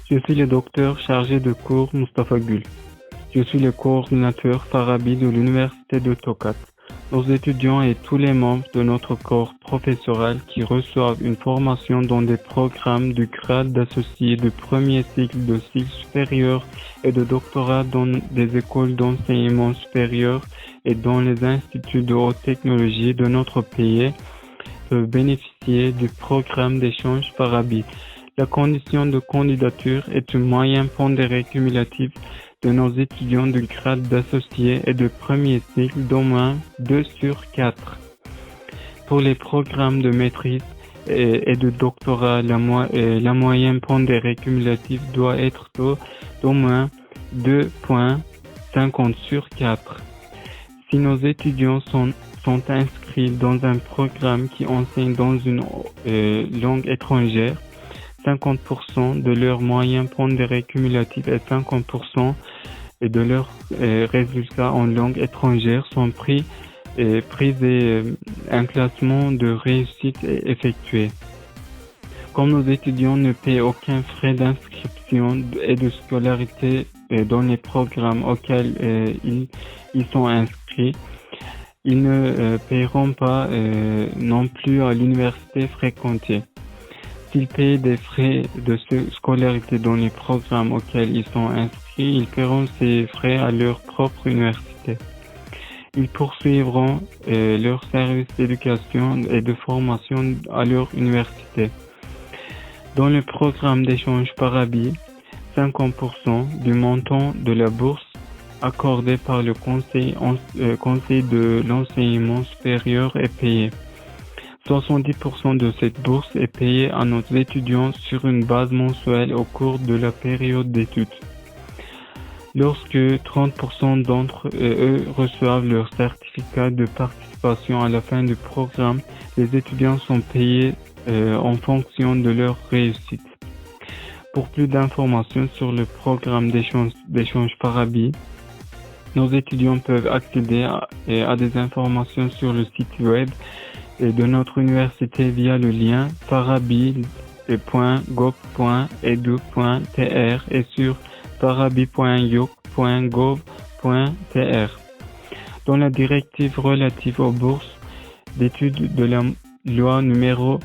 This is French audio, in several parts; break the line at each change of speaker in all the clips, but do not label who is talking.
Je suis le docteur chargé de cours Mustafa Gül. Je suis le coordinateur Farabi de l'Université de Tokat. Nos étudiants et tous les membres de notre corps professoral qui reçoivent une formation dans des programmes du grade d'associé de premier cycle, de cycle supérieur et de doctorat dans des écoles d'enseignement supérieur et dans les instituts de haute technologie de notre pays peuvent bénéficier du programme d'échange Farabi. La condition de candidature est un moyen pondéré cumulatif de nos étudiants de grade d'associé et de premier cycle d'au moins 2 sur 4. Pour les programmes de maîtrise et de doctorat, la moyenne pondérée cumulative doit être d'au moins 2,50 sur 4. Si nos étudiants sont inscrits dans un programme qui enseigne dans une langue étrangère, 50% de leurs moyens pondérés cumulatifs et 50% de leurs résultats en langue étrangère sont pris et un classement de réussite est effectué. Comme nos étudiants ne paient aucun frais d'inscription et de scolarité dans les programmes auxquels ils sont inscrits, ils ne paieront pas non plus à l'université fréquentée. S'ils paient des frais de scolarité dans les programmes auxquels ils sont inscrits, ils paieront ces frais à leur propre université. Ils poursuivront leur service d'éducation et de formation à leur université. Dans le programme d'échange Farabi, 50% du montant de la bourse accordée par le conseil de l'enseignement supérieur est payé. 70% de cette bourse est payée à nos étudiants sur une base mensuelle au cours de la période d'études. Lorsque 30% d'entre eux reçoivent leur certificat de participation à la fin du programme, les étudiants sont payés en fonction de leur réussite. Pour plus d'informations sur le programme d'échange Farabi, nos étudiants peuvent accéder à des informations sur le site web de notre université via le lien farabi.gov.edu.tr et sur farabi.yoc.gov.tr. Dans la directive relative aux bourses d'études de la loi numéro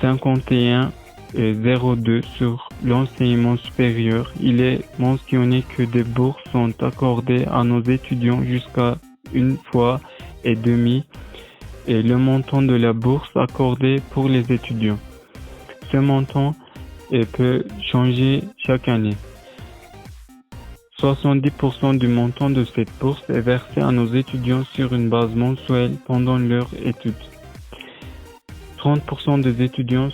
5102 sur l'enseignement supérieur, il est mentionné que des bourses sont accordées à nos étudiants jusqu'à une fois et demie et le montant de la bourse accordée pour les étudiants. Ce montant peut changer chaque année. 70% du montant de cette bourse est versé à nos étudiants sur une base mensuelle pendant leur étude. 30% des étudiants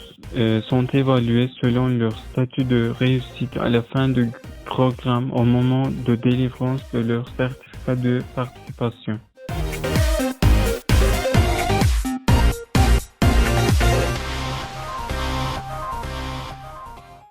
sont évalués selon leur statut de réussite à la fin du programme au moment de délivrance de leur certificat de participation.